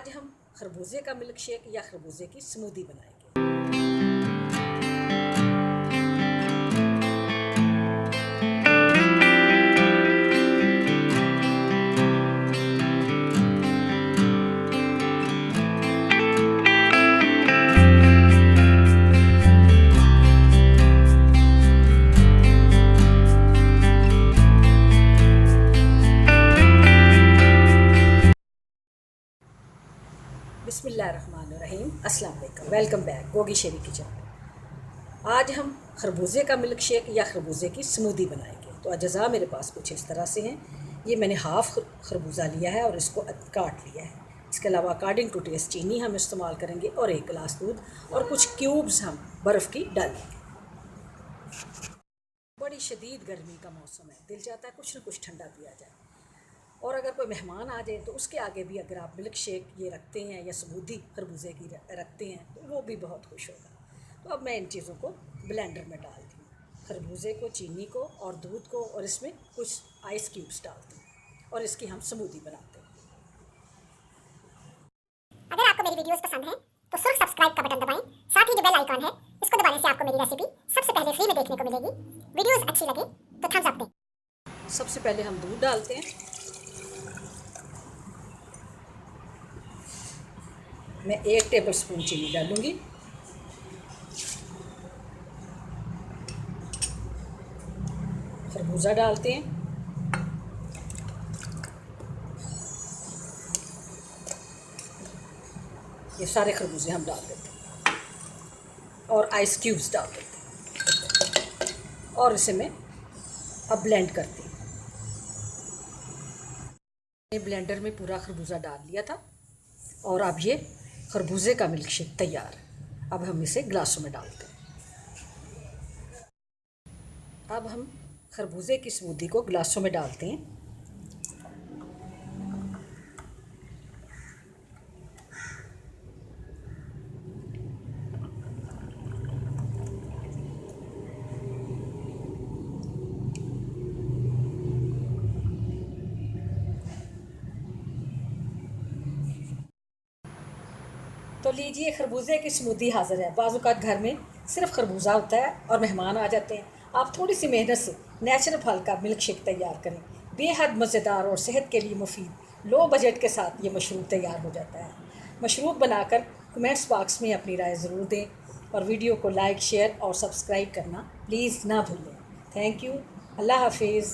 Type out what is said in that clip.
आज हम खरबूजे का मिल्क शेक या खरबूजे की स्मूदी बनाएंगे। बिस्मिल्लाहिर्रहमानिर्रहीम, अस्सलाम वालेकुम। वेलकम बैक गोगी शेरी किचन। आज हम खरबूजे का मिल्क शेक या खरबूजे की स्मूदी बनाएंगे। तो अज्जा मेरे पास कुछ इस तरह से हैं। ये मैंने हाफ़ खरबूजा लिया है और इसको काट लिया है। इसके अलावा अकॉर्डिंग टू टेस्ट चीनी हम इस्तेमाल करेंगे और 1 गिलास दूध और कुछ क्यूब्स हम बर्फ़ की डालेंगे। बड़ी शदीद गर्मी का मौसम है, दिल चाहता है कुछ ना कुछ ठंडा पिया जाए। और अगर कोई मेहमान आ जाए तो उसके आगे भी अगर आप मिल्क शेक ये रखते हैं या स्मूदी खरबूजे की रखते हैं तो वो भी बहुत खुश होगा। तो अब मैं इन चीज़ों को ब्लेंडर में डालती हूँ, खरबूजे को, चीनी को और दूध को, और इसमें कुछ आइस क्यूब्स डालती हूँ और इसकी हम स्मूदी बनाते हैं। अगर आपको मेरी वीडियोस पसंद हैं तो सिर्फ सब्सक्राइब का बटन दबाएं, साथ ही जो बेल आइकॉन है इसको दबाने से आपको मेरी रेसिपी सबसे पहले फ्री में देखने को मिलेगी। वीडियोस अच्छी लगे तो थम्स अप दें। सबसे पहले हम दूध डालते हैं। मैं 1 टेबलस्पून चीनी डालूँगी। खरबूजा डालते हैं। ये सारे खरबूजे हम डाल देते हैं और आइस क्यूब्स डाल देते हैं और इसे मैं अब ब्लेंड करती हूँ। मैंने ब्लेंडर में पूरा खरबूजा डाल लिया था और अब ये खरबूजे का मिल्क शेक तैयार है। अब हम इसे ग्लासों में डालते हैं। अब हम खरबूजे की स्मूदी को ग्लासों में डालते हैं। तो लीजिए, खरबूजे की स्मूदी हाज़िर है। बाज़ औक़ात घर में सिर्फ खरबूजा होता है और मेहमान आ जाते हैं। आप थोड़ी सी मेहनत से नेचुरल फल का मिल्क शेक तैयार करें, बेहद मज़ेदार और सेहत के लिए मुफीद लो बजट के साथ ये मशरूब तैयार हो जाता है। मशरूब बनाकर कमेंट्स बॉक्स में अपनी राय ज़रूर दें और वीडियो को लाइक, शेयर और सब्सक्राइब करना प्लीज़ ना भूलें। Thank you. अल्लाह हाफिज़।